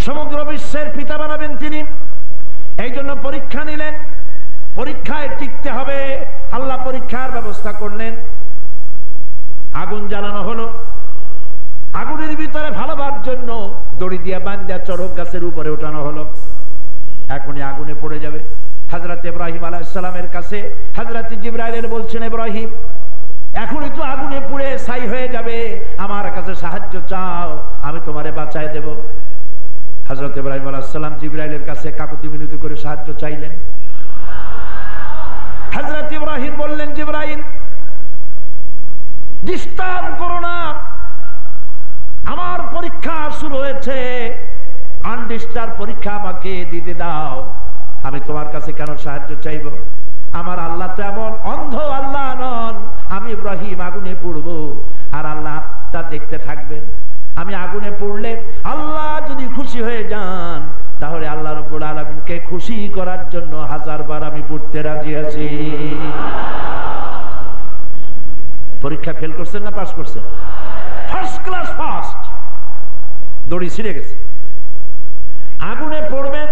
সমগ্র বিশ্বের পিতা বানাবেন তিনি। এই জন্য পরীক্ষা নিলেন, পরীক্ষায় টিকতে হবে, আল্লাহ পরীক্ষার ব্যবস্থা করলেন। আগুন জ্বালানো হলো, আগুনের ভিতরে ভালোবার জন্য দড়ি দিয়ে বান্ধা চড়ক গাছের উপরে ওঠানো হলো। এখনই আগুনে পড়ে যাবে। হযরত ইব্রাহিম আলাইহিস সালামের কাছে হযরত জিবরাইল বলছেন, ইব্রাহিম এখনই তো আগুনে পুড়ে ছাই হয়ে যাবে, আমার কাছে সাহায্য চাও, আমি তোমারে বাঁচায় দেব। হযরত ইব্রাহিম আলাইহিস সালাম জিবরাইলের কাছে কাকুতি মিনতি করে সাহায্য চাইলেন। হযরত ইব্রাহিম বললেন, জিবরাইল ডিস্টার্ব করো না, আমার পরীক্ষা শুরু হয়েছে, আনডিস্টার্ব পরীক্ষা আমাকে দিতে দাও, আমি তোমার কাছে কেন সাহায্য চাইব? আমার আল্লাহ তো এমন অন্ধ আল্লাহ নন, আমি ইব্রাহিম আগুনে পড়ব আর আল্লাহ তা দেখতে থাকবেন। আমি আগুনে পড়লে আল্লাহ যদি খুশি হয়ে যান, তাহলে আল্লাহ রাব্বুল আলামিনকে খুশি করার জন্য 1000 বার আমি পড়তে রাজি আছি। পরীক্ষা ফেল করছেন না পাস করছেন? First class first. দড়ি ছিঁড়ে গেছে, আগুনে পড়বেন,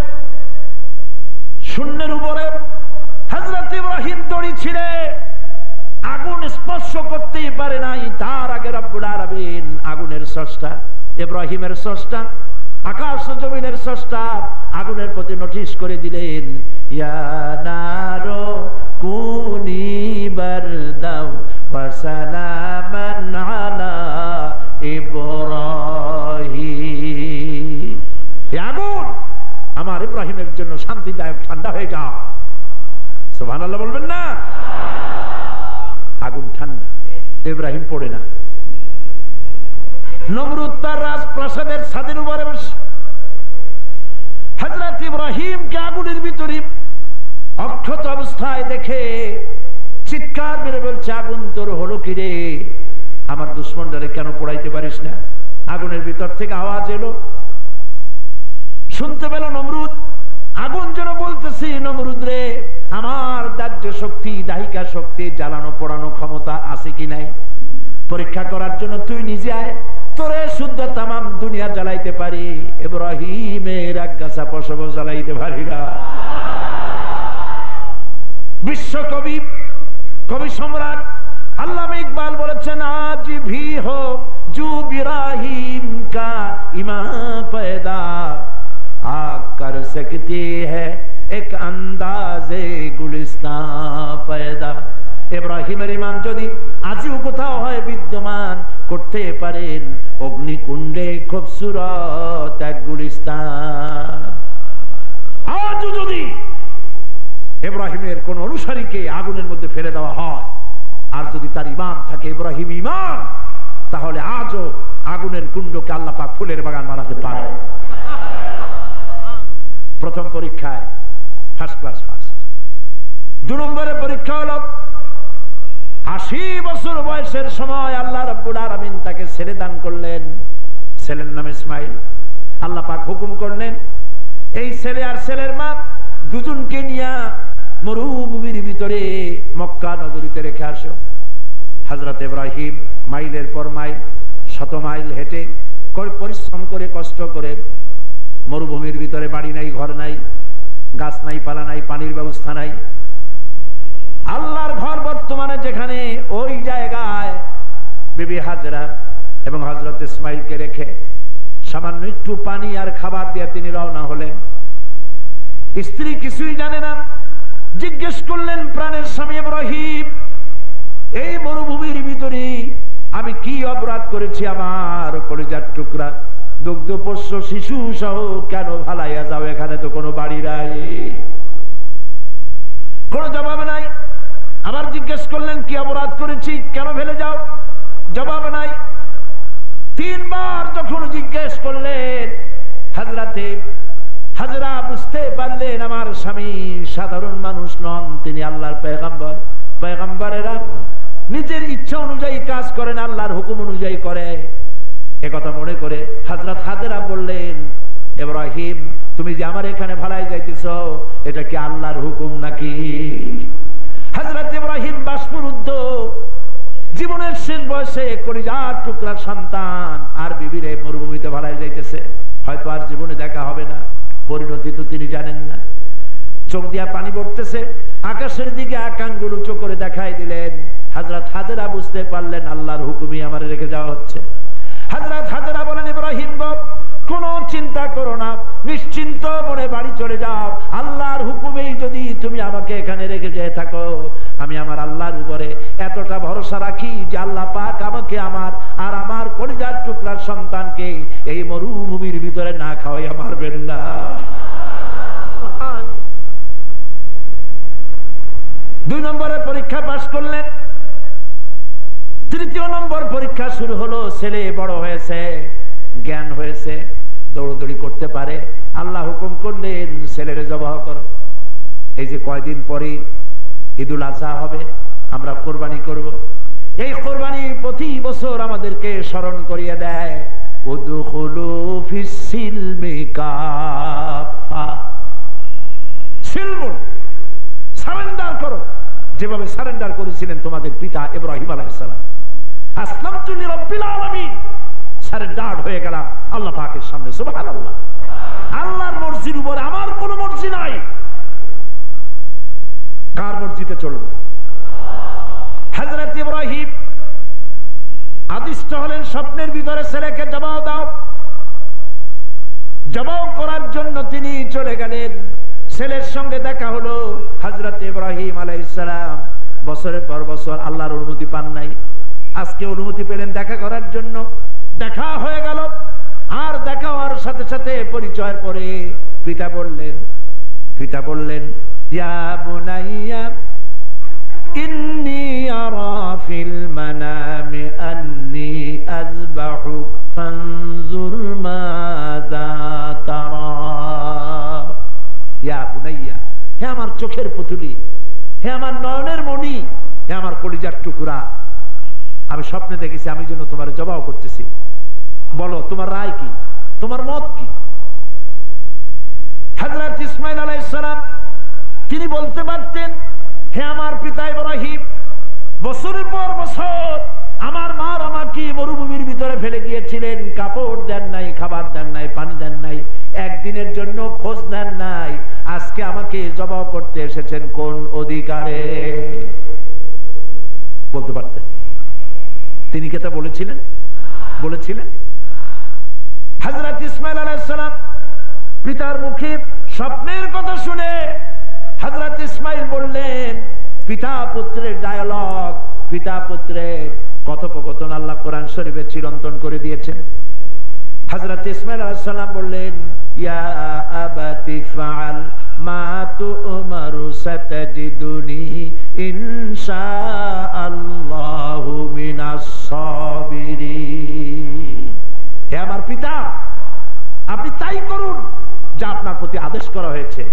শূন্যের উপরে হযরত ইব্রাহিম দড়ি ছিঁড়ে আগুন স্পর্শ করতেই পারে নাই। তার আগে রব্বুল আলামিন আগুনের স্রষ্টা, ইব্রাহিমের স্রষ্টা, আকাশ ও জমিনের স্রষ্টা আগুনের প্রতি নোটিশ করে দিলেন, ইয়া নারু কুনি বারদাও ওয়া সালামান আলা ইব্রাহিম। এই আগুন আমার ইব্রাহিমের জন্য শান্তিদায়ক, ঠান্ডা হয়ে যাও। সুবহানাল্লাহ বলবেন না? আগুন ঠান্ডা, ইব্রাহিম পড়ে না। নমরুদ তার রাজপ্রাসাদের ছাদের উপরে বসে হযরত ইব্রাহিমকে আগুনের ভিতরে অক্ষত অবস্থায় দেখে চিৎকার মেরে বলছে, আগুন তোর হলো কি রে? আমার দুশমনটারে কেন পোড়াইতে পারিস না? আগুনের ভিতর থেকে আওয়াজ এলো, শুনতে পেল নমরুদ। আগুন যেন বলতেছি, নমরুদ রে, আমার দাহ্য শক্তি, দাহিকা শক্তি, জ্বালানো পোড়ানো ক্ষমতা আছে কি নাই পরীক্ষা করার জন্য তুই নিজে আয়, তোরে শুদ্ধ তামাম দুনিয়া জ্বালাইতে পারি, ইব্রাহিমের আগাছা পশব জ্বালাইতে পারি না। বিশ্বকবি, কবি সম্রাট আল্লামা ইকবাল বলেছেন, আজ ভি হো জু ইব্রাহিম কা ইমান पैदा आग कर सकती है एक अंदाजे गुलिस्तान पैदा। ইব্রাহিমের ইমান যদি আজও কোথাও হয় বিদ্যমান, করতে পারেন অগ্নিকুণ্ডে খুবসুরত এক গুলিস্তান। আজও যদি ইব্রাহিমের কোন অনুসারীকে আগুনের মধ্যে ফেলে দেওয়া হয়, আর যদি তার ইমান থাকে ইব্রাহিম ইমান, তাহলে আজও আগুনের কুণ্ডকে আল্লাহ পাক ফুলের বাগান বানাতে পারে। প্রথম পরীক্ষায় ফার্স্ট ক্লাস ফার্স্ট। 2 নম্বরের পরীক্ষা হলো 80 বছর বয়সের সময় আল্লাহ রাব্বুল আলামিন তাকে ছেলে দান করলেন, ছেলের নাম ইসমাইল। আল্লাহ পাক হুকুম করলেন, এই ছেলে আর ছেলের মা দুজনকে নিয়ে মরুভূমির ভিতরে মক্কা নগরীতে রেখে আসো। হযরত ইব্রাহিম মাইলের পর মাইল, শত মাইল হেঁটে পরিশ্রম করে কষ্ট করে, মরুভূমির ভিতরে বাড়ি নাই, ঘর নাই, গাছ নাই, পালা নাই, পানির ব্যবস্থা নাই। আল্লাহর ঘর বর্তমানে যেখানে, ওই জায়গায় বিবি হাজরা এবং হযরত ইসমাইলকে রেখে সামান্য একটু পানি আর খাবার দিয়ে তিনি রওনা হলেন। স্ত্রী কিছুই জানে না। জিজ্ঞেস করলেন প্রাণের স্বামী ইব্রাহিম, এই মরুভূমির ভিতরে আমি কি অপরাধ করেছি? আমার কলিজার টুকরা দুগ্ধপোষ্য শিশু সহ কেন ভালাইয়া যাও? এখানে তো কোনো বাড়ি নাই। কোনো জবাব নাই। আবার জিজ্ঞেস করলেন কি অপরাধ করেছি, কেন ফেলে যাও? জবাব নাই। 3 বার যখন জিজ্ঞেস করলেন, হযরতে হাজরা বুঝতে পারলেন আমার স্বামী সাধারণ মানুষ নন, তিনি আল্লাহর পয়গম্বর। পয়গম্বরেরা নিজের ইচ্ছা অনুযায়ী কাজ করেন, আল্লাহর হুকুম অনুযায়ী করে। একথা মনে করে হযরত হাজরা বললেন, ইব্রাহিম তুমি যে আমার এখানে ভালাই যাইতেছ, এটা কি আল্লাহর হুকুম নাকি? হযরত ইব্রাহিম বাষ্পরুদ্ধ, জীবনের শেষ বয়সে কলিজার টুকরা সন্তান আর বিবিরে মরুভূমিতে ভালাই যাইতেছে। হয়তো আর জীবনে দেখা হবে না, পরিণতি তো তিনি জানেন না। চোখ দিয়া পানি পড়তেছে, আকাশের দিকে আকাঙ্গুল উঁচু করে দেখাই দিলেন। হযরত হাজেরা বুঝতে পারলেন আল্লাহর হুকুমই আমার রেখে যাওয়া হচ্ছে। হযরত হাজেরা বলেন, ইব্রাহিম গো, কোনো চিন্তা করো না, নিশ্চিন্ত মনে বাড়ি চলে যাও। আল্লাহর হুকুমেই যদি তুমি আমাকে এখানে রেখে যেয়ে থাকো, আমি আমার আল্লাহর উপরে এতটা ভরসা রাখি যে আল্লাহ পাক আমাকে আমার আর আমার কলিজার টুকরার সন্তানকে এই মরুভূমির ভিতরে না খাওয়াইয়া মারবেন না। দুই নম্বরের পরীক্ষা পাস করলেন। তৃতীয় নম্বর পরীক্ষা শুরু হলো। ছেলে বড় হয়েছে, জ্ঞান হয়েছে, দৌড়দৌড়ি করতে পারে। আল্লাহ হুকুম করলেন ছেলেরে জবাহ করো। এই যে কয়দিন পরে ঈদুল আজহা হবে, আমরা কোরবানি করব। এই কোরবানি প্রতি বছর আমাদেরকে স্মরণ করিয়ে দেয়, উদখুলু ফিস সিলমি কাফা, সিলমুন, সারেন্ডার করো, যেভাবে সারেন্ডার করেছিলেন তোমাদের পিতা ইব্রাহিম আলাইহিস সালাম। আসলামতু লিরাব্বিল আলামিন, সারেন্ডার হয়ে গেলাম আল্লাহ পাকের সামনে। সুবহানাল্লাহ। আল্লাহর মর্জির উপরে আমার কোনো মর্জি নাই। কার মর্জিতে চলবে? হযরত ইব্রাহিম আদিষ্ট হলেন স্বপ্নের ভিতরে, ছেলেকে জবাহ দাও। জবাহ করার জন্য তিনি চলে গেলেন। ছেলের সঙ্গে দেখা হলো। হযরত ইব্রাহিম আলাইহিস সালাম বছরের পর বছর আল্লাহর অনুমতি পান নাই, আজকে অনুমতি পেলেন দেখা করার জন্য। দেখা হয়ে গেল। আর দেখা হওয়ার সাথে সাথে পরিচয়ের পরে পিতা বললেন ইয়া বুনাইয়া ইন্নী আরা ফিল মানামি আন্নী আযবাহুক ফানজুর মাযা তারা। ইয়া বুনাইয়া, হে আমার চোখের পুতুলি, হে আমার নয়নের মণি, হে আমার কলিজার টুকরা, আমি স্বপ্নে দেখেছি আমি যেন তোমার জবাহ করতেছি। বলো তোমার রায় কি, তোমার মত কি? হযরত ইসমাঈল আলাইহিস সালাম তিনি বলতে পারতেন, হে আমার পিতা ইব্রাহিম, বছরের পর বছর আমার মা আমাকে মরুভূমির ভিতরে ফেলে গিয়েছিলেন, কাপড় দেন নাই, খাবার দেন নাই, পানি দেন নাই, একদিনের জন্য খোঁজ নেন নাই। আজকে আমাকে জবাহ করতে এসেছেন কোন অধিকারে? বলতে পারতেন। তিনি কি তা বলেছিলেন? হযরত ইসমাঈল আলাইহিস সালাম পিতার মুখে স্বপ্নের কথা শুনে হযরত ইসমাঈল বললেন, পিতা পুত্রের ডায়ালগ, পিতা পুত্রের কথোপকথন আল্লাহ কোরআন শরীফে চিরন্তন করে দিয়েছেন। হযরত ইসমাঈল আলাইহিস সালাম বললেন, ইয়া আবাতি ফাআল মা তু'মারু সাতাজিদুনি ইনশাআল্লাহু মিনাস সাবিরিন। হে আমার পিতা, আপনি তাই করুন যা আপনার প্রতি আদেশ করা হয়েছে।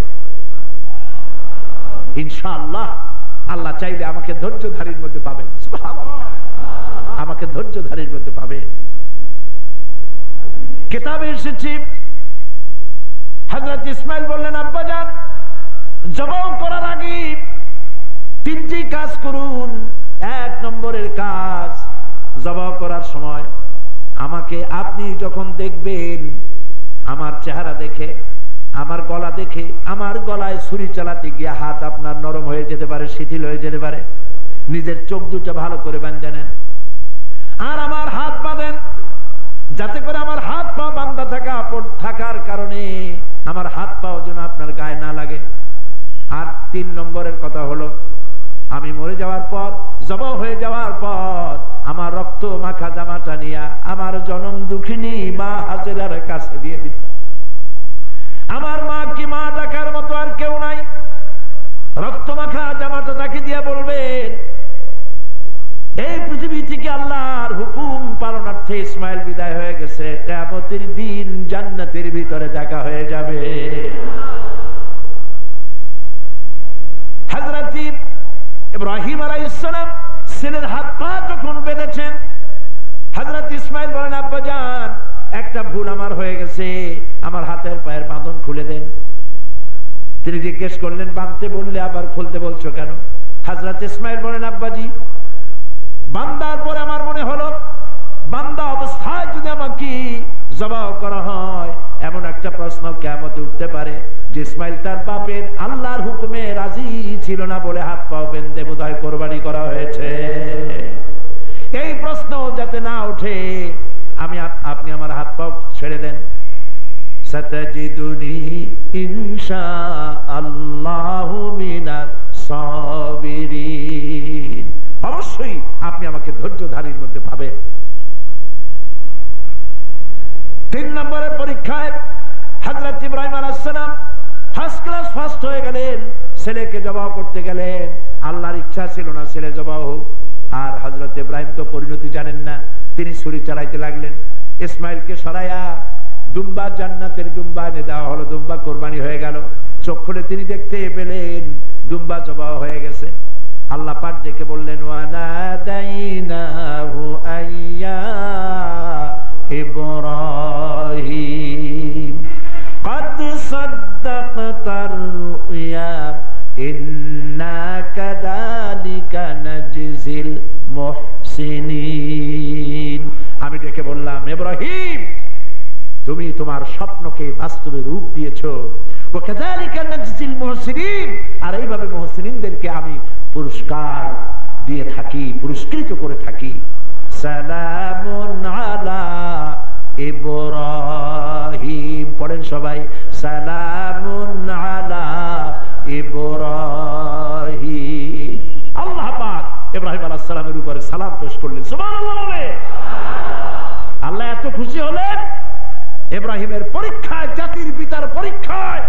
ইনশাআল্লাহ, আল্লাহ চাইলে আমাকে ধৈর্যধারীর মধ্যে পাবেন। সুবহানাল্লাহ, আমাকে ধৈর্যধারীর মধ্যে পাবেন। কিতাবে এসেছে হযরত ইসমাঈল বললেন, আব্বাজান, জবাহ করার আগে তিনটি কাজ করুন। এক নম্বরের কাজ, জবাহ করার সময় আমাকে আপনি যখন দেখবেন, আমার চেহারা দেখে, আমার গলা দেখে, আমার গলায় ছুরি চালাতে গিয়ে হাত আপনার নরম হয়ে যেতে পারে, শিথিল হয়ে যেতে পারে, নিজের চোখ দুটো ভালো করে বেঁধে নেন। আর আমার হাত বাঁধেন, যাতে করে আমার হাত পা বাঁধা থাকার কারণে আমার হাত পাও যেন আপনার গায়ে না লাগে। আর তিন নম্বরের কথা হলো, আমি মরে যাওয়ার পর, জবাহ হয়ে যাওয়ার পর আমার রক্ত মাখা জামাটা নিয়ে আমার জনম দুঃখিনী মা হাজেরার কাছে দিয়ে দিন। আমার মা কি মা ডাকার মতো আর কেউ নাই। রক্ত মাখা জামাটা তাকে দিয়ে বলবেন, এই পৃথিবী থেকে আল্লাহর হুকুম পালনার্থে ইসমাঈল বিদায় হয়ে গেছে, কিয়ামতের দিন জান্নাতের ভিতরে দেখা হয়ে যাবে। হযরত ইব্রাহিম আলাইহিস সালাম ছেলের হাত পা যখন বেঁধেছেন, হযরত ইসমাঈল বলেন, আব্বাজান, একটা ভুল আমার হয়ে গেছে, আমার হাতের পায়ের বাঁধন খুলে দেন। তিনি জিজ্ঞেস করলেন, বাঁধতে বললে আবার খুলতে বলছো কেন? হযরত ইসমাঈল বলেন, আব্বাজি, বান্দার পরে আমার মনে হলো, বান্দা অবস্থায় যদি আমাকে জবাহ করা হয়, এমন একটা প্রশ্ন কিয়ামতে উঠতে পারে যে ইসমাইল তার বাপের আল্লাহর হুকুমে রাজি ছিল না বলে হাত পাও বেঁধে বোধহয় কোরবানি করা হয়েছে। এই প্রশ্ন যাতে না ওঠে আপনি আমার হাত পাও ছেড়ে দেন। সাতাজিদুনি ইনশাআল্লাহু মিনাস সাবিরিন, অবশ্যই আপনি আমাকে ধৈর্যধারীর মধ্যে পাবেন। 3 নম্বরের পরীক্ষায় হযরত ইব্রাহিম আলাইহিস সালাম ফার্স্ট ক্লাস ফার্স্ট হয়ে গেলেন। ছেলেকে জবাই করতে গেলেন, আল্লাহর ইচ্ছা ছিল না ছেলে জবাই হোক। আর হযরত ইব্রাহিম তো পরিণতি জানেন না, তিনি ছুরি চালাইতে লাগলেন। ইসমাইলকে সরাইয়া দুম্বা, জান্নাতের দুম্বা এনে দেওয়া হলো। দুম্বা কোরবানি হয়ে গেল। চোখ খুলে তিনি দেখতে পেলেন দুম্বা জবাই হয়ে গেছে। আল্লাহ পাক ডেকে বললেন, ওয়ানাদাইনাহু আইয়া ইব্রাহিম قد صدقت الرؤيا إنا كذلك نجزي المحسنين। আমি ডেকে বললাম, ইব্রাহিম তুমি তোমার স্বপ্নকে বাস্তবে রূপ দিয়েছো। وكذلك نجزي المحسنين, আর এইভাবে মুহসিনিনদেরকে আমি পুরস্কার দিয়ে থাকি, পুরস্কৃত করে থাকি। সালামুন আলা ইব্রাহিম, পড়েন সবাই, সালামুন আলা ইব্রাহিম। আল্লাহ পাক ইব্রাহিম আলাইহিস সালামের উপরে সালাম পেশ করলেন। সুবহানাল্লাহ বলে আল্লাহ এত খুশি হলেন ইব্রাহিমের পরীক্ষায়, জাতির পিতার পরীক্ষায়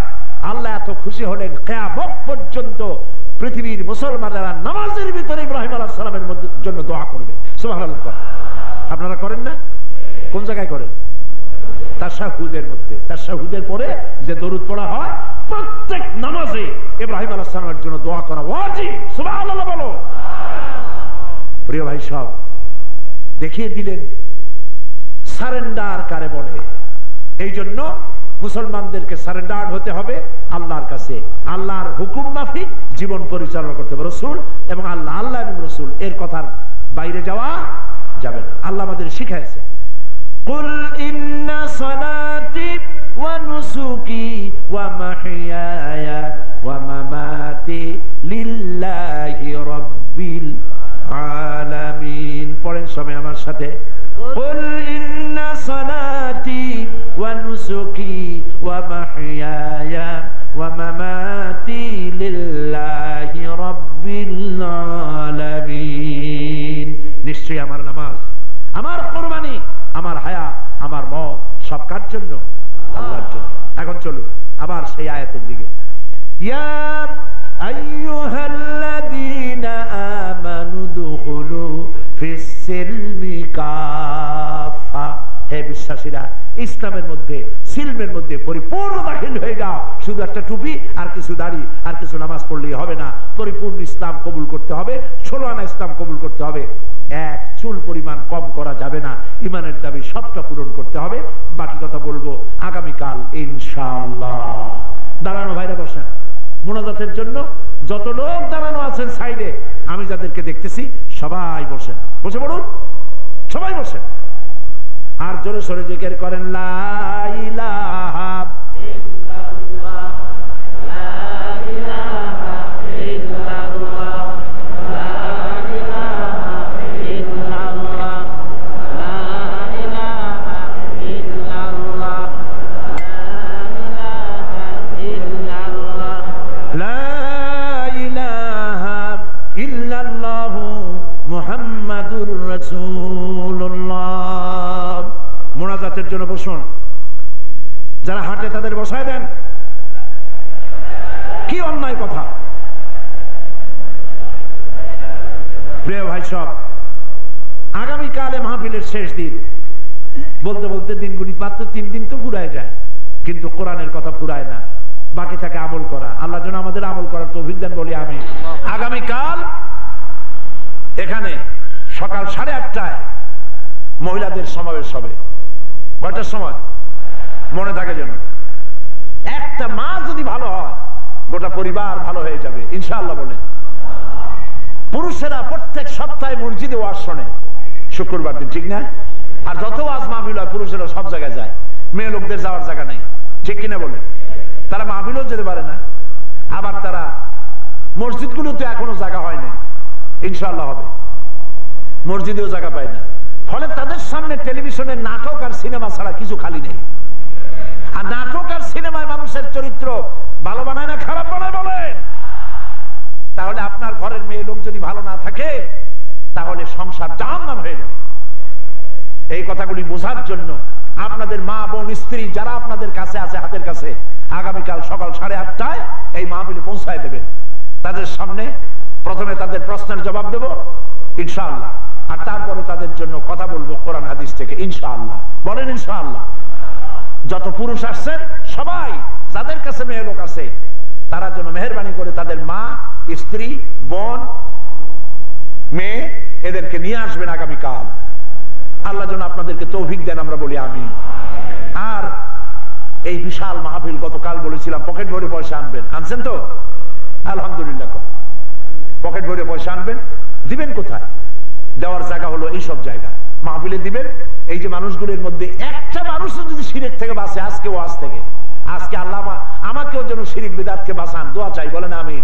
আল্লাহ এত খুশি হলেন কিয়ামত পর্যন্ত পৃথিবীর মুসলমানেরা নামাজের ভিতরে ইব্রাহিম আলাইহিস সালামের জন্য দোয়া করবে। সুবহানাল্লাহ। আপনারা করেন না? কোন জায়গায় করেন? তাশাহুদের মধ্যে। তাশাহুদের পরে যে দরুদ পড়া হয় প্রত্যেক নামাজে ইব্রাহিম আলাইহিস সালামের জন্য দোয়া করা ওয়াজিব। সুবহানাল্লাহ বলো। প্রিয় ভাই সব দেখিয়ে দিলেন সারেন্ডার কারে বলে। এই জন্য মুসলমানদেরকে সারেন্ডার হতে হবে আল্লাহর কাছে। আল্লাহর হুকুম মাফিক জীবন পরিচালনা করতে হবে। রাসূল এবং আল্লাহ এবং রাসূল এর কথার বাইরে যাওয়া যাবে না। আল্লাহ আমাদের শিখাইছে, কুল ইন্না সালাতি ওয়া নুসুকি ওয়া মাহইয়ায়া ওয়া মামাতি লিল্লাহি রাব্বিল আলামিন। পড়েন সবাই আমার সাথে, কুল ইন্না সালাতি ওয়া নুসুকি ওয়া মাহইয়ায়া ওয়া মামাতি লিল্লাহি রাব্বিল আলামিন। নিশ্চয়ই আমার নামাজ, আমার কুরবানি, আমার হায়া, আমার মত সব কার জন্য? আল্লাহর জন্য। এখন চলুন আবার সেই আয়াতের দিকে। ইয়া আইয়ুহাল্লাযীনা আমানু দুখুলু ফিস সিলমি কাফা, হে বিশ্বাসীরা ইসলামের মধ্যে, সিলমের মধ্যে পরিপূর্ণ দাখিল হয়ে যাও। শুধু একটা টুপি আর কিছু দাড়ি আর কিছু নামাজ পড়লেই হবে না, পরিপূর্ণ ইসলাম কবুল করতে হবে। 16 আনা ইসলাম কবুল করতে হবে। এক চুল পরিমাণ কম করা যাবে না। ইমানের দাবি সবটা পূরণ করতে হবে। বাকি কথা বলবো আগামীকাল ইনশাআল্লাহ। দাঁড়ানো ভাইরা বসেন মুনাজাতের জন্য। যত লোক দাঁড়ানো আছেন সাইডে, আমি যাদেরকে দেখতেছি সবাই বসেন, বসে পড়ুন, সবাই বসেন। আর জোরে সরে জিকির করেন, লা ইলাহা ইল্লাল্লাহ, লা ইলাহা ইল্লাল্লাহ, লা ইলাহা ইল্লাল্লাহ, লা ইলাহা ইল্লাল্লাহ, লা ইলাহা ইল্লাল্লাহ মুহাম্মাদুর রাসূলুল্লাহ। মোনাজাতের জন্য বসুন। যারা হাঁটে তাদের বসায় দেন। কি অন্যায় কথা! প্রিয় ভাই সব, আগামীকালে মাহফিলের শেষ দিন। বলতে বলতে দিনগুলি মাত্র 3 দিন তো ফুরায় যায়, কিন্তু কোরআনের কথা ফুরায় না। বাকি থাকে আমল করা। আল্লাহ যেন আমাদের আমল করার তৌফিক দেন বলি আমি। আগামীকাল এখানে সকাল 8:30টায় মহিলাদের সমাবেশ হবে। কয়টার সময়? মনে থাকে যেন। একটা মা যদি ভালো হয় গোটা পরিবার ভালো হয়ে যাবে ইনশাআল্লাহ বলেন। পুরুষেরা প্রত্যেক সপ্তাহে মসজিদে ওয়াজ শোনে শুক্রবার দিন, ঠিক না? আর যত ওয়াজ মাহফিল হয় পুরুষেরা সব জায়গায় যায়, মেয়ে লোকদের যাওয়ার জায়গা নেই। ঠিক কিনা বলেন? তারা মাহফিলও যেতে পারে না, আবার তারা মসজিদগুলোতে এখনো জায়গা হয় না, ইনশাআল্লাহ হবে, মসজিদেও জায়গা পায় না। ফলে তাদের সামনে টেলিভিশনের নাটক আর সিনেমা ছাড়া কিছু খালি নেই। আর নাটক আর সিনেমায় মানুষের চরিত্র ভালো বানায় না খারাপ বানায় বলেন? তাহলে আপনার ঘরের মেয়ে লোক যদি ভালো না থাকে তাহলে সংসার জাহান্নাম হয়ে যাবে। এই কথাগুলি বোঝার জন্য আপনাদের মা বোন স্ত্রী যারা আপনাদের কাছে আছে, হাতের কাছে, আগামীকাল সকাল 8:30টায় এই মাহফিলে পৌঁছায় দেবেন। তাদের সামনে প্রথমে তাদের প্রশ্নের জবাব দেব ইনশাআল্লাহ, আর তারপরে তাদের জন্য কথা বলবো কোরআন হাদিস থেকে ইনশাআল্লাহ। বলেন ইনশাআল্লাহ। যত পুরুষ আসছেন সবাই, যাদের কাছে মেয়ে লোক আছে, তারা যেন মেহেরবানি করে তাদের মা, স্ত্রী, বোন, মেয়ে এদেরকে নিয়ে আসবেন আগামীকাল। আল্লাহ যেন আপনাদেরকে তৌফিক দেন, আমরা বলি আমিন। আর এই বিশাল মাহফিল গতকাল বলেছিলাম পকেট ভরে পয়সা আনবেন, আনছেন তো? আলহামদুলিল্লাহ। পকেট ভরে পয়সা আনবেন, দিবেন কোথায়? দেওয়ার জায়গা হলো এইসব জায়গা, মাহফিলে দিবেন। এই যে মানুষগুলোর মধ্যে একটা মানুষও যদি শিরক থেকে বাঁচে আজকে ওয়াজ থেকে, আজকে আল্লাহ আমাকেও যেন শিরক বিদআতকে বাঁচান, দোয়া চাই, বলেন আমিন।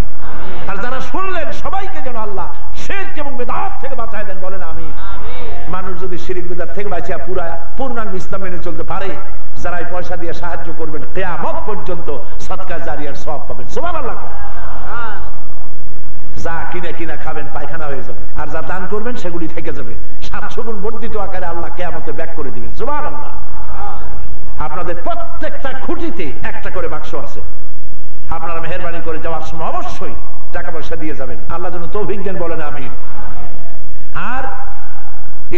আর যারা শুনলেন সবাইকে যেন আল্লাহ শিরক এবং বিদআত থেকে বাঁচায় দেন, বলেন আমিন। মানুষ যদি শিরক বিদআত থেকে বাঁচিয়া পূর্ণাঙ্গ ইসলাম মেনে চলতে পারে, যারা এই পয়সা দিয়ে সাহায্য করবেন কিয়ামত পর্যন্ত সদকা জারিয়ার সওয়াব পাবেন। সুবহানাল্লাহ। যা কিনে কিনা খাবেন পায়খানা হয়ে যাবে, আর যা দান করবেন সেগুলি থেকে যাবে 700 গুণ বর্ধিত আকারে আল্লাহ কিয়ামতে ব্যাক করে দিবেন। সুবহানাল্লাহ। আপনাদের প্রত্যেকটা খুঁটিতে একটা করে বাক্স আছে, আপনারা মেহেরবানি করে যাওয়ার সময় অবশ্যই টাকা পয়সা দিয়ে যাবেন। আল্লাহ যেন তৌফিক দেন, বলেন আমিন। আর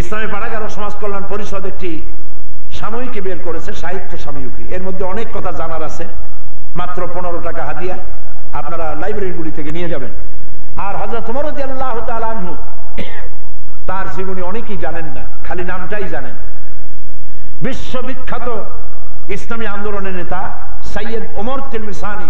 ইসলামী পাড়াগার ও সমাজ কল্যাণ পরিষদ একটি সাময়িকী বের করেছে, সাহিত্য সাময়িকী। এর মধ্যে অনেক কথা জানার আছে। মাত্র 15 টাকা হাদিয়া, আপনারা লাইব্রেরিগুলি থেকে নিয়ে যাবেন। আর হযরত ওমর রাদিয়াল্লাহু তাআলা আনহু, তার জীবনী অনেকেই জানেন না, খালি নামটাই জানেন। বিশ্ববিখ্যাত ইসলামী আন্দোলনের নেতা সৈয়দ ওমর তিলমিসানি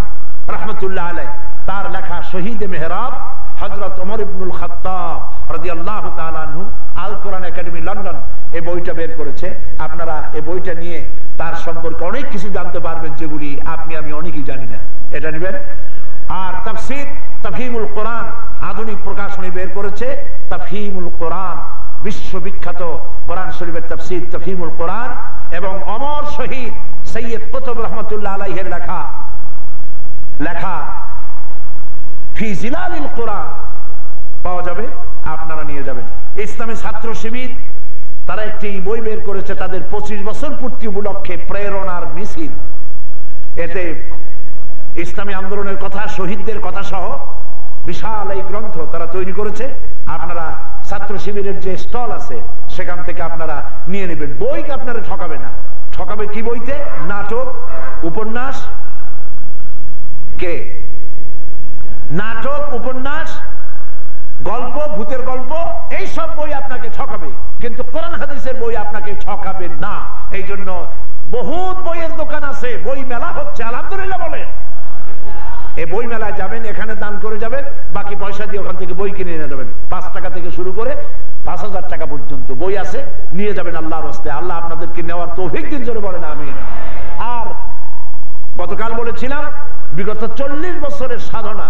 রাহমাতুল্লাহ আলাইহি, তার লেখা শহীদে মেহরাব হযরত ওমর ইবনুল খাত্তাব রাদিয়াল্লাহু তাআলা আনহু, আল কোরআন একাডেমি লন্ডন এই বইটা বের করেছে। আপনারা এই বইটা নিয়ে তার সম্পর্কে অনেক কিছু জানতে পারবেন, যেগুলি আপনি আমি অনেকেই জানি না, এটা নেবেন। আর তাফসীর তাফহিমুল কোরআন আধুনিক প্রকাশনী বের করেছে, তাফহিমুল কোরআন, বিশ্ববিখ্যাত কোরআন শরীফের তাফসীর তাফহিমুল কোরআন, এবং অমর শহীদ সৈয়দ কুতুব রাহমাতুল্লাহ আলাইহির লেখা ফি জিলালিল কোরআন পাওয়া যাবে, আপনারা নিয়ে যাবেন। ইসলামী ছাত্র শিবির তারা একটি বই বের করেছে, তাদের 25 বছর পূর্তি উপলক্ষে প্রেরণার মিছিল। এতে ইসলামী আন্দোলনের কথা, শহীদদের কথা সহ বিশাল এই গ্রন্থ তারা তৈরি করেছে। আপনারা ছাত্র শিবিরের যে স্টল আছে সেখান থেকে আপনারা নিয়ে নেবেন। বই আপনারা ঠকাবে না। ঠকাবে কি বইতে? নাটক, উপন্যাস, নাটক, উপন্যাস, গল্প, ভূতের গল্প, এই সব বই আপনাকে ঠকাবে, কিন্তু কোরআন হাদিসের বই আপনাকে ঠকাবে না। এই জন্য বহুত বইয়ের দোকান আছে, বই মেলা হচ্ছে, আলহামদুলিল্লাহ বলেন। এই বই মেলায় যাবেন, এখানে দান করে যাবেন, বাকি পয়সা দিয়ে ওখান থেকে বই কিনে নিয়ে যাবেন। 5 টাকা থেকে শুরু করে 5000 টাকা পর্যন্ত বই আছে, নিয়ে যাবেন আল্লাহর রাস্তে। আল্লাহ আপনাদেরকে নেওয়ার তৌফিক দিন, জোরে বলেন আমিন। আর গতকাল বলেছিলাম, বিগত 40 বছরের সাধনা।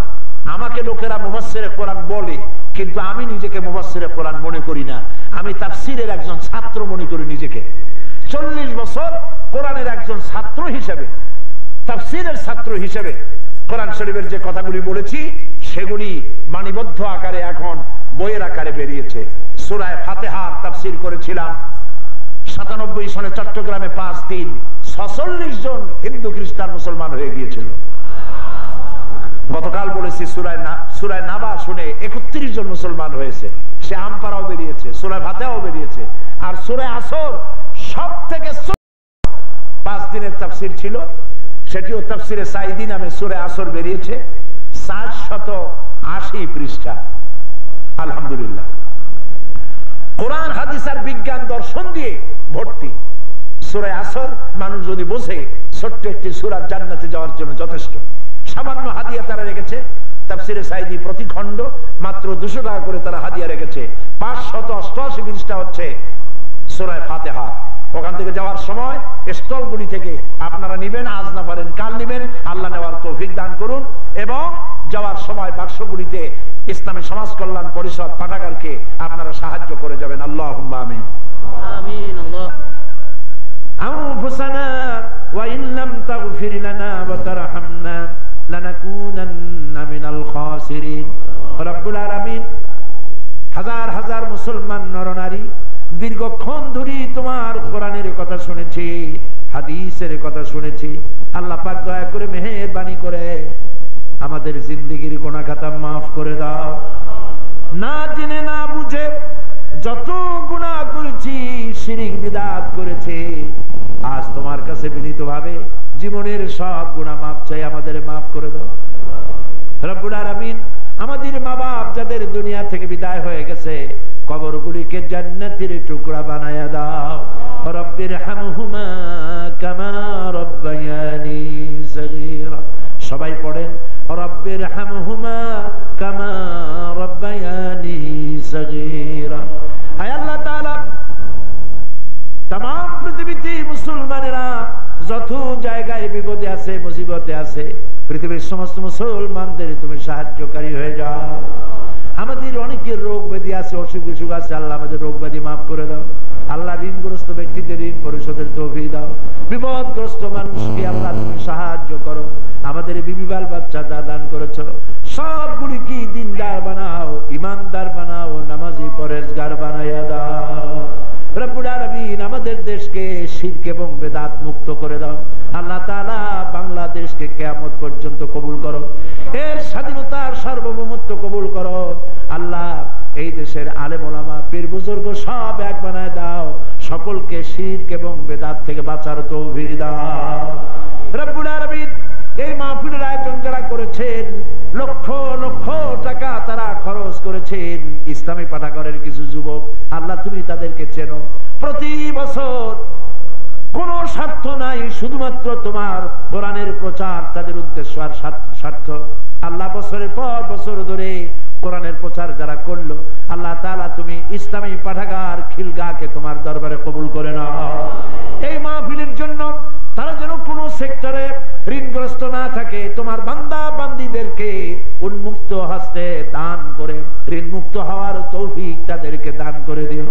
আমাকে লোকেরা মুফাসসিরে কোরআন বলে, কিন্তু আমি নিজেকে মুফাসসিরে কোরআন মনে করি না। আমি তাফসীরের একজন ছাত্র মনে করি নিজেকে। 40 বছর কোরআনের একজন ছাত্র হিসেবে, তাফসীরের ছাত্র হিসেবে কোরআন শরীফের যে কথাগুলি বলেছি সেগুলি বাণীবদ্ধ আকারে এখন বইয়ের আকারে বেরিয়েছে। সূরা ফাতিহার তাফসীর করেছিলাম 97 সনে চট্টগ্রামে 5 দিন 46 জন হিন্দু খ্রিস্টান মুসলমান হয়ে গিয়েছিল। গতকাল বলেছি সূরা নাবা শুনে 31 জন মুসলমান হয়েছে। সে আমপারাও বেরিয়েছে, সূরা ফাতিহাও বেরিয়েছে। আর সূরা আসর সবথেকে 5 দিনের তাফসীর ছিল, সেটিও তাফসীরে সাঈদী নামে সূরা আসর বেরিয়েছে, 780 পৃষ্ঠা। আলহামদুলিল্লাহ। কোরআন হাদিস আর বিজ্ঞান দর্শন দিয়ে ভর্তি সূরা আসর। মানুষ যদি বোঝে, ছোট্ট একটি সূরা জান্নাতে যাওয়ার জন্য যথেষ্ট। সামান্য হাদিয়া তারা রেখেছে। তাফসীরে সাঈদী প্রতি খণ্ড মাত্র 200 টাকা করে তারা হাদিয়া রেখেছে। 588 পৃষ্ঠা হচ্ছে সূরা ফাতিহা। ওখান থেকে যাওয়ার সময় স্টলগুলি থেকে আপনারা নিবেন, আজ না পারেন কাল নিবেন। আল্লাহ নেওয়ার তৌফিক দান করুন। এবং যাওয়ার সময় বাক্সগুলিতে ইসলামী সমাজ কল্যাণ পরিষদ পাঠাগারকে আপনারা সাহায্য করে যাবেন। আল্লাহুম্মা আমিন। আমিন। আল্লাহ আনফুসানা ওয়া ইন লাম তাগফির লানা ওয়া তারহামনা লানাকুনান্না মিনাল খাসিরিন। রব্বুল আলামিন, হাজার হাজার মুসলমান নরনারী দীর্ঘক্ষণ ধরে তোমার কোরআনের কথা শুনেছি, হাদিসের কথা শুনেছি। আল্লাহ পাক দয়া করে মেহেরবানি করে আমাদের জিন্দেগির গুনাহ খাতা মাফ করে দাও। না জেনে না বুঝে যত গুনাহ করেছি, শিরক বিদআত করেছি, আজ তোমার কাছে বিনীতভাবে জীবনের সব গুনাহ মাফ চাই, আমাদের মাফ করে দাও। রব্বুল আলামিন, আমাদের মা বাপ যাদের দুনিয়া থেকে বিদায় হয়ে গেছে, কবরগুলিকে জান্নাতের টুকরা বানায়া দাও। রব্বির হামহুমা কামা রব্বায়ানি সগীরা। সবাই পড়েন, রব্বির হামহুমা কামা রব্বায়ানি সগীরা। হে আল্লাহ তাআলা, तमाम পৃথিবীতে মুসলমানেরা যত জায়গায় বিপদে আছে, মুসিবতে আছে, পৃথিবীর সমস্ত মুসলমানদের তুমি সাহায্যকারী হয়ে যাও। আমাদের অনেকের রোগ ব্যাধি আছে, অসুখ বিসুখ আছে, আল্লাহ আমাদের রোগ ব্যাধি মাফ করে দাও। আল্লাহ ঋণগ্রস্ত ব্যক্তিদের ঋণ পরিশোধের তৌফিক দাও। বিপদগ্রস্ত মানুষকে আল্লাহ তুমি সাহায্য করো। আমাদের বিবিবাল বাচ্চা যা দান করেছো সবগুলি কি দিনদার বানাও, ইমানদার বানাও, নামাজি পরেজগার বানাইয়া দাও। রব্বুল আলামিন, আমাদের দেশকে শিরক এবং বেদাত মুক্ত করে দাও। আল্লাহ তাআলা বাংলাদেশকে কিয়ামত পর্যন্ত কবুল করো, এর স্বাধীনতার সার্বভৌমত্ব কবুল করো। আল্লাহ, এই দেশের আলেম ওলামা পীর বুজুর্গ সব এক বানায় দাও, সকলকে শিরক এবং বেদাত থেকে বাঁচার তৌফিক দাও। রব্বুল আলামিন, এই মাহফিলের আয়োজন যারা করেছেন, লক্ষ লক্ষ টাকা তারা খরচ করেছেন, ইসলামী পাঠাগারের কিছু যুবক, আল্লাহ তুমি তাদেরকে চেনো। প্রতি বছর কোন স্বার্থ নাই, শুধুমাত্র তোমার কোরআনের প্রচার তাদের উদ্দেশ্য আর স্বার্থ। আল্লাহ, বছরের পর বছর ধরে কোরআনের প্রচার যারা করলো, আল্লাহ তাআলা তুমি ইসলামী পাঠাগার খিলগাকে তোমার দরবারে কবুল করে নাও। এই মাহফিলের জন্য তারা যেন কোন সেক্টরে ঋণগ্রস্ত না থাকে, তোমার বান্দা বান্দীদেরকে উন্মুক্ত হস্তে দান করে ঋণ মুক্ত হওয়ার তৌফিক তাদেরকে দান করে দিও।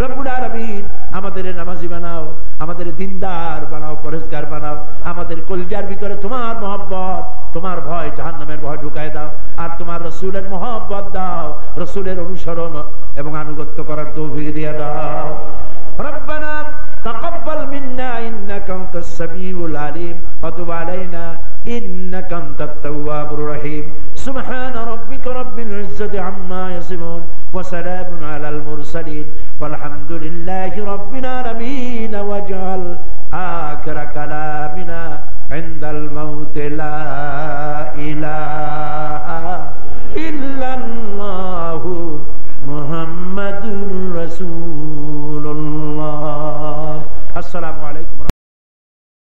রব্বুল আলামিন, আমাদের নামাজি বানাও, আমাদের দিনদার বানাও, পরেজগার বানাও। আমাদের কলিজার ভিতরে তোমার মহব্বত, তোমার ভয়, জাহান্নামের ভয় ঢুকায় দাও। আর তোমার রাসূলের মহব্বত দাও, রাসূলের অনুসরণ এবং আনুগত্য করার তৌফিক দিয়ে দাও। রব্বানা তাকাব্বাল মিন্না ইন্নাকা আনতাস সামিউল আলিম ওয়া তুব আলাইনা ইন্নাকা আনতাত তাওয়াবুর রহিম। সুবহানা রাব্বিকা রাব্বিল ইজ্জাতি আম্মা ইয়াসিফুন ওয়া সালামুন আলাল মুরসালিন ওয়ালহামদুলিল্লাহি রাব্বিল আলামিন। ওয়াজআল আখিরা কালামিনা ইনদাল মাউত লা ইলাহা